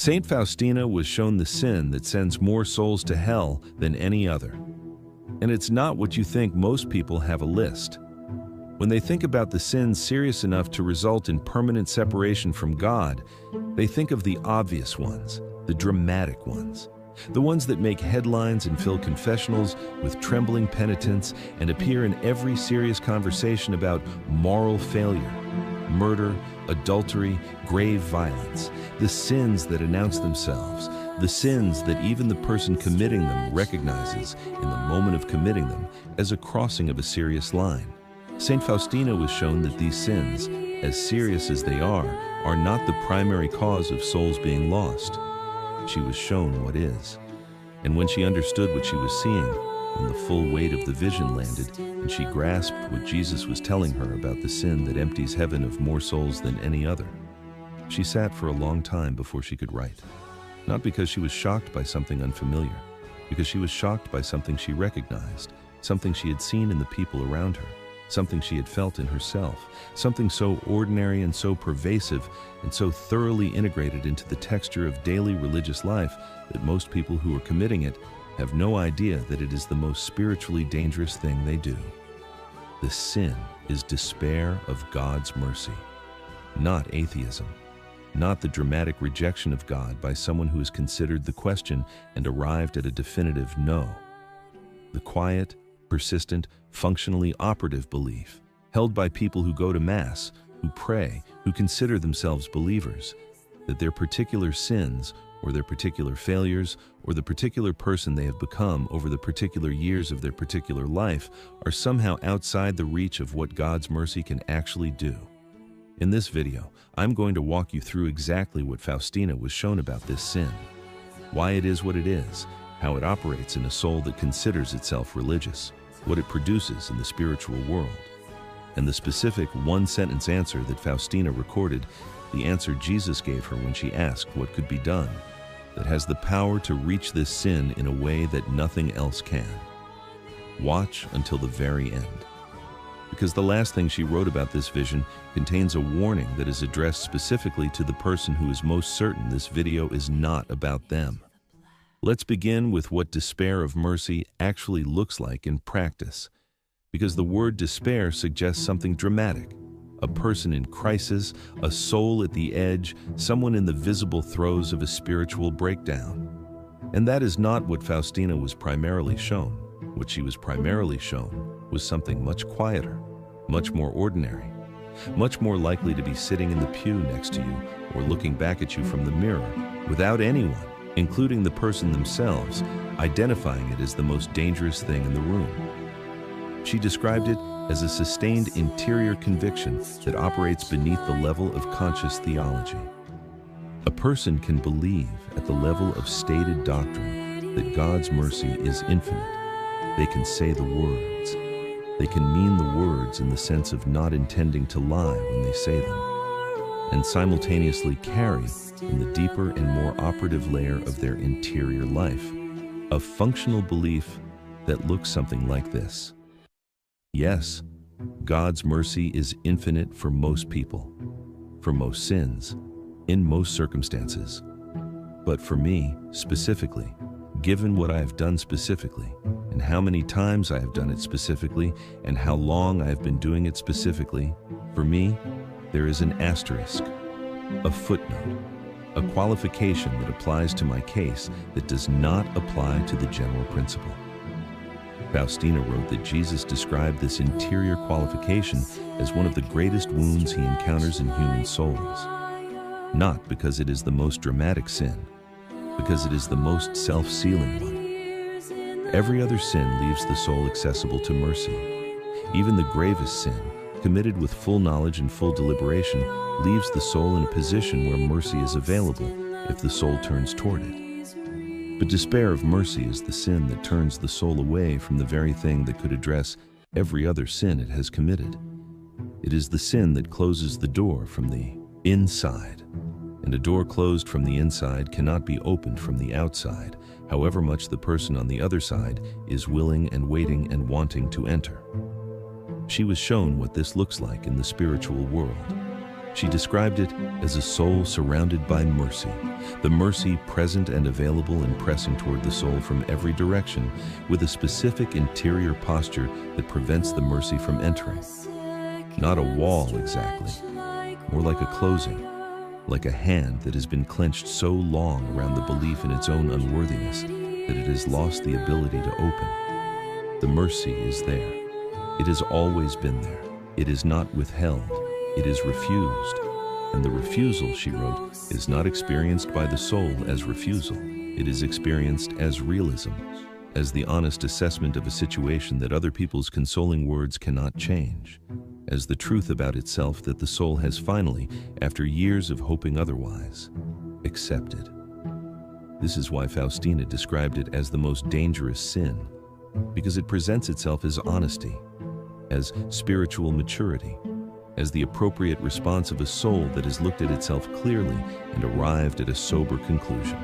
Saint Faustina was shown the sin that sends more souls to hell than any other. And it's not what you think. Most people have a list. When they think about the sins serious enough to result in permanent separation from God, they think of the obvious ones, the dramatic ones, the ones that make headlines and fill confessionals with trembling penitents and appear in every serious conversation about moral failure, murder, adultery, grave violence, the sins that announce themselves, the sins that even the person committing them recognizes in the moment of committing them as a crossing of a serious line. Saint Faustina was shown that these sins, as serious as they are not the primary cause of souls being lost. She was shown what is. And when she understood what she was seeing, when the full weight of the vision landed and she grasped what Jesus was telling her about the sin that empties heaven of more souls than any other, she sat for a long time before she could write. Not because she was shocked by something unfamiliar, because she was shocked by something she recognized, something she had seen in the people around her, something she had felt in herself, something so ordinary and so pervasive and so thoroughly integrated into the texture of daily religious life that most people who are committing it have no idea that it is the most spiritually dangerous thing they do. The sin is despair of God's mercy, not atheism, not the dramatic rejection of God by someone who has considered the question and arrived at a definitive no. The quiet, persistent, functionally operative belief held by people who go to Mass, who pray, who consider themselves believers, that their particular sins or their particular failures or the particular person they have become over the particular years of their particular life are somehow outside the reach of what God's mercy can actually do. In this video, I'm going to walk you through exactly what Faustina was shown about this sin, why it is what it is, how it operates in a soul that considers itself religious, what it produces in the spiritual world, and the specific one-sentence answer that Faustina recorded, the answer Jesus gave her when she asked what could be done, that has the power to reach this sin in a way that nothing else can. Watch until the very end, because the last thing she wrote about this vision contains a warning that is addressed specifically to the person who is most certain this video is not about them. Let's begin with what despair of mercy actually looks like in practice, because the word despair suggests something dramatic. A person in crisis, a soul at the edge, someone in the visible throes of a spiritual breakdown. And that is not what Faustina was primarily shown. What she was primarily shown was something much quieter, much more ordinary, much more likely to be sitting in the pew next to you or looking back at you from the mirror, without anyone, including the person themselves, identifying it as the most dangerous thing in the room. She described it as a sustained interior conviction that operates beneath the level of conscious theology. A person can believe at the level of stated doctrine that God's mercy is infinite. They can say the words. They can mean the words in the sense of not intending to lie when they say them, and simultaneously carry, in the deeper and more operative layer of their interior life, a functional belief that looks something like this. Yes, God's mercy is infinite for most people, for most sins, in most circumstances. But for me, specifically, given what I have done specifically, and how many times I have done it specifically, and how long I have been doing it specifically, for me, there is an asterisk, a footnote, a qualification that applies to my case that does not apply to the general principle. Faustina wrote that Jesus described this interior qualification as one of the greatest wounds he encounters in human souls. Not because it is the most dramatic sin, because it is the most self-sealing one. Every other sin leaves the soul accessible to mercy. Even the gravest sin, committed with full knowledge and full deliberation, leaves the soul in a position where mercy is available if the soul turns toward it. But despair of mercy is the sin that turns the soul away from the very thing that could address every other sin it has committed. It is the sin that closes the door from the inside, and a door closed from the inside cannot be opened from the outside, however much the person on the other side is willing and waiting and wanting to enter. She was shown what this looks like in the spiritual world. She described it as a soul surrounded by mercy, the mercy present and available and pressing toward the soul from every direction, with a specific interior posture that prevents the mercy from entering. Not a wall exactly, more like a closing, like a hand that has been clenched so long around the belief in its own unworthiness that it has lost the ability to open. The mercy is there. It has always been there. It is not withheld. It is refused. And the refusal, she wrote, is not experienced by the soul as refusal. It is experienced as realism, as the honest assessment of a situation that other people's consoling words cannot change, as the truth about itself that the soul has finally, after years of hoping otherwise, accepted. This is why Faustina described it as the most dangerous sin, because it presents itself as honesty, as spiritual maturity, as the appropriate response of a soul that has looked at itself clearly and arrived at a sober conclusion.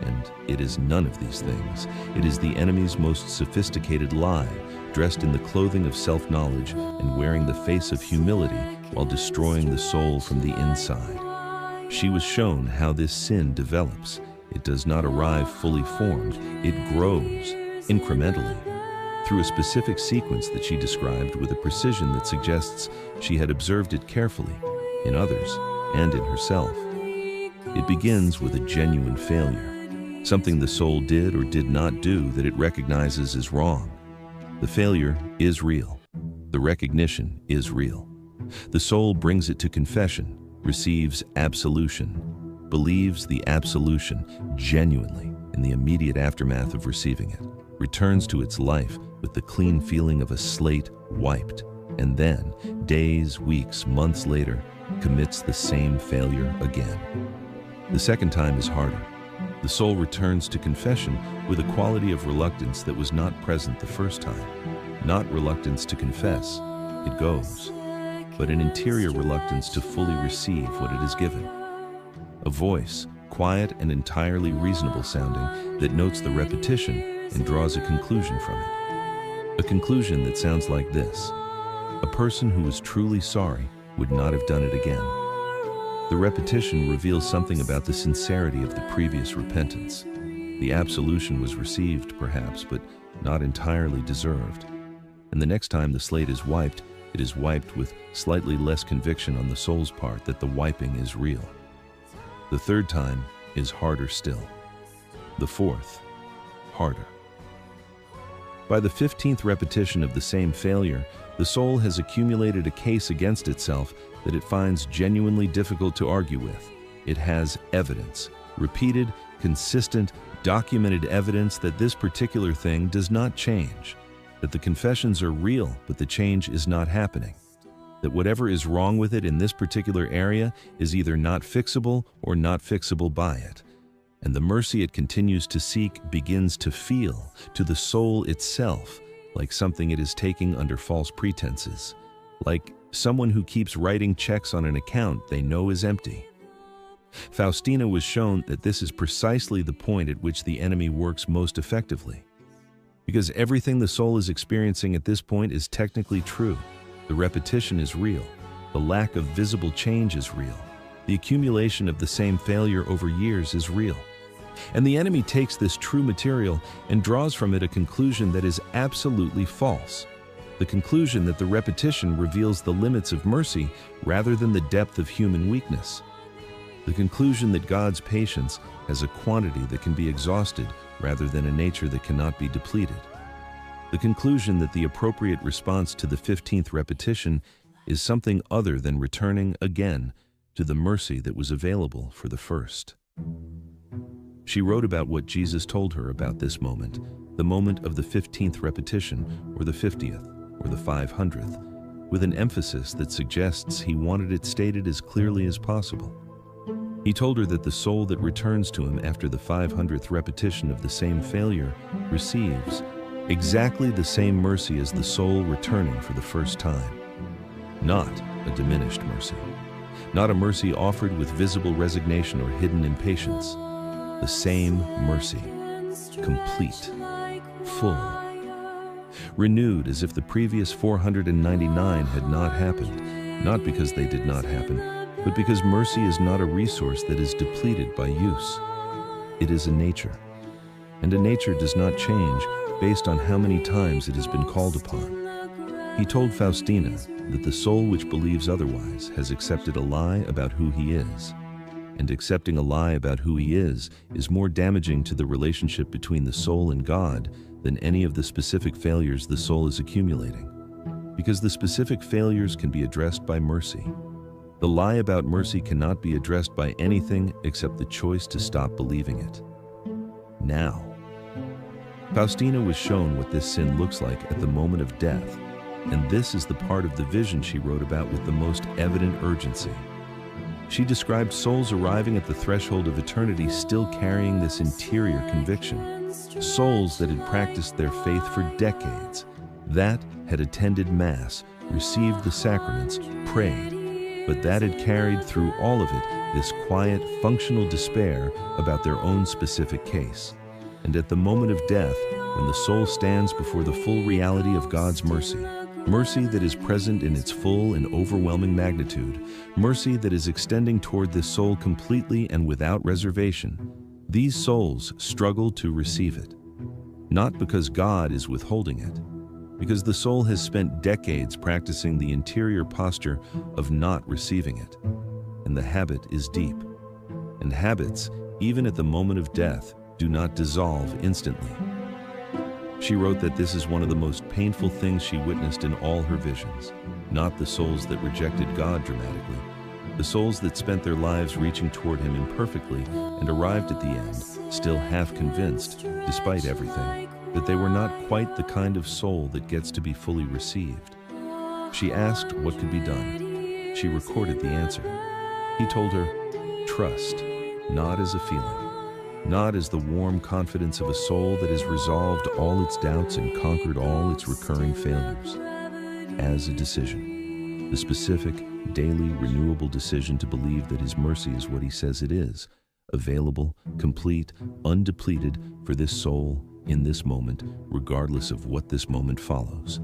And it is none of these things. It is the enemy's most sophisticated lie, dressed in the clothing of self-knowledge and wearing the face of humility while destroying the soul from the inside. She was shown how this sin develops. It does not arrive fully formed. It grows incrementally through a specific sequence that she described with a precision that suggests she had observed it carefully in others and in herself. It begins with a genuine failure, something the soul did or did not do that it recognizes as wrong. The failure is real. The recognition is real. The soul brings it to confession, receives absolution, believes the absolution genuinely in the immediate aftermath of receiving it, returns to its life with the clean feeling of a slate wiped, and then, days, weeks, months later, commits the same failure again. The second time is harder. The soul returns to confession with a quality of reluctance that was not present the first time. Not reluctance to confess, it goes, but an interior reluctance to fully receive what it is given. A voice, quiet and entirely reasonable sounding, that notes the repetition and draws a conclusion from it. A conclusion that sounds like this: a person who was truly sorry would not have done it again. The repetition reveals something about the sincerity of the previous repentance. The absolution was received, perhaps, but not entirely deserved. And the next time the slate is wiped, it is wiped with slightly less conviction on the soul's part that the wiping is real. The third time is harder still. The fourth, harder. By the 15th repetition of the same failure, the soul has accumulated a case against itself that it finds genuinely difficult to argue with. It has evidence, repeated, consistent, documented evidence that this particular thing does not change, that the confessions are real, but the change is not happening, that whatever is wrong with it in this particular area is either not fixable or not fixable by it. And the mercy it continues to seek begins to feel, to the soul itself, like something it is taking under false pretenses, like someone who keeps writing checks on an account they know is empty. Faustina was shown that this is precisely the point at which the enemy works most effectively. Because everything the soul is experiencing at this point is technically true. The repetition is real. The lack of visible change is real. The accumulation of the same failure over years is real. And the enemy takes this true material and draws from it a conclusion that is absolutely false. The conclusion that the repetition reveals the limits of mercy rather than the depth of human weakness. The conclusion that God's patience has a quantity that can be exhausted rather than a nature that cannot be depleted. The conclusion that the appropriate response to the 15th repetition is something other than returning again to the mercy that was available for the first. She wrote about what Jesus told her about this moment, the moment of the 15th repetition, or the 50th, or the 500th, with an emphasis that suggests he wanted it stated as clearly as possible. He told her that the soul that returns to him after the 500th repetition of the same failure receives exactly the same mercy as the soul returning for the first time. Not a diminished mercy. Not a mercy offered with visible resignation or hidden impatience. The same mercy, complete, full, renewed as if the previous 499 had not happened, not because they did not happen, but because mercy is not a resource that is depleted by use. It is a nature, and a nature does not change based on how many times it has been called upon. He told Faustina that the soul which believes otherwise has accepted a lie about who he is, and accepting a lie about who he is more damaging to the relationship between the soul and God than any of the specific failures the soul is accumulating, because the specific failures can be addressed by mercy. The lie about mercy cannot be addressed by anything except the choice to stop believing it. Now, Faustina was shown what this sin looks like at the moment of death, and this is the part of the vision she wrote about with the most evident urgency. She described souls arriving at the threshold of eternity still carrying this interior conviction, souls that had practiced their faith for decades, that had attended Mass, received the sacraments, prayed, but that had carried through all of it this quiet, functional despair about their own specific case. And at the moment of death, when the soul stands before the full reality of God's mercy, mercy that is present in its full and overwhelming magnitude, mercy that is extending toward this soul completely and without reservation, these souls struggle to receive it. Not because God is withholding it, because the soul has spent decades practicing the interior posture of not receiving it. And the habit is deep. And habits, even at the moment of death, do not dissolve instantly. She wrote that this is one of the most painful things she witnessed in all her visions, not the souls that rejected God dramatically, the souls that spent their lives reaching toward Him imperfectly and arrived at the end, still half convinced, despite everything, that they were not quite the kind of soul that gets to be fully received. She asked what could be done. She recorded the answer. He told her, trust, not as a feeling. Not as the warm confidence of a soul that has resolved all its doubts and conquered all its recurring failures. As a decision, the specific, daily, renewable decision to believe that His mercy is what He says it is, available, complete, undepleted for this soul in this moment, regardless of what this moment follows.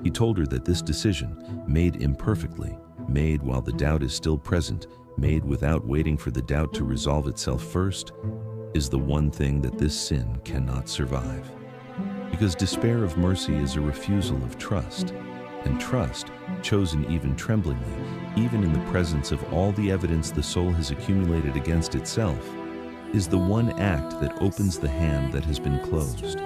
He told her that this decision, made imperfectly, made while the doubt is still present, made without waiting for the doubt to resolve itself first, is the one thing that this sin cannot survive. Because despair of mercy is a refusal of trust, and trust, chosen even tremblingly, even in the presence of all the evidence the soul has accumulated against itself, is the one act that opens the hand that has been closed,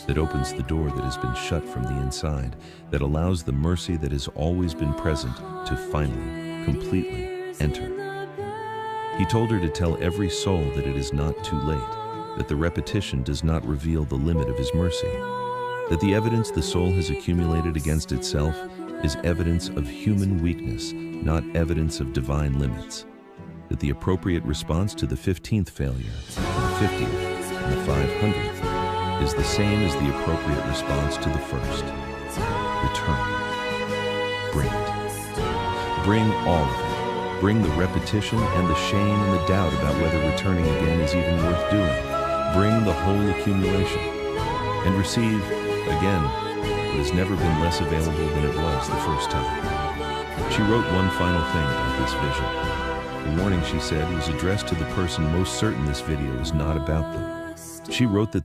that opens the door that has been shut from the inside, that allows the mercy that has always been present to finally, completely enter. He told her to tell every soul that it is not too late, that the repetition does not reveal the limit of His mercy, that the evidence the soul has accumulated against itself is evidence of human weakness, not evidence of divine limits, that the appropriate response to the 15th failure, the 50th, and the 500th is the same as the appropriate response to the first. Return. Bring it. Bring all of it. Bring the repetition and the shame and the doubt about whether returning again is even worth doing. Bring the whole accumulation and receive, again, what has never been less available than it was the first time. She wrote one final thing about this vision. The warning, she said, was addressed to the person most certain this video is not about them. She wrote that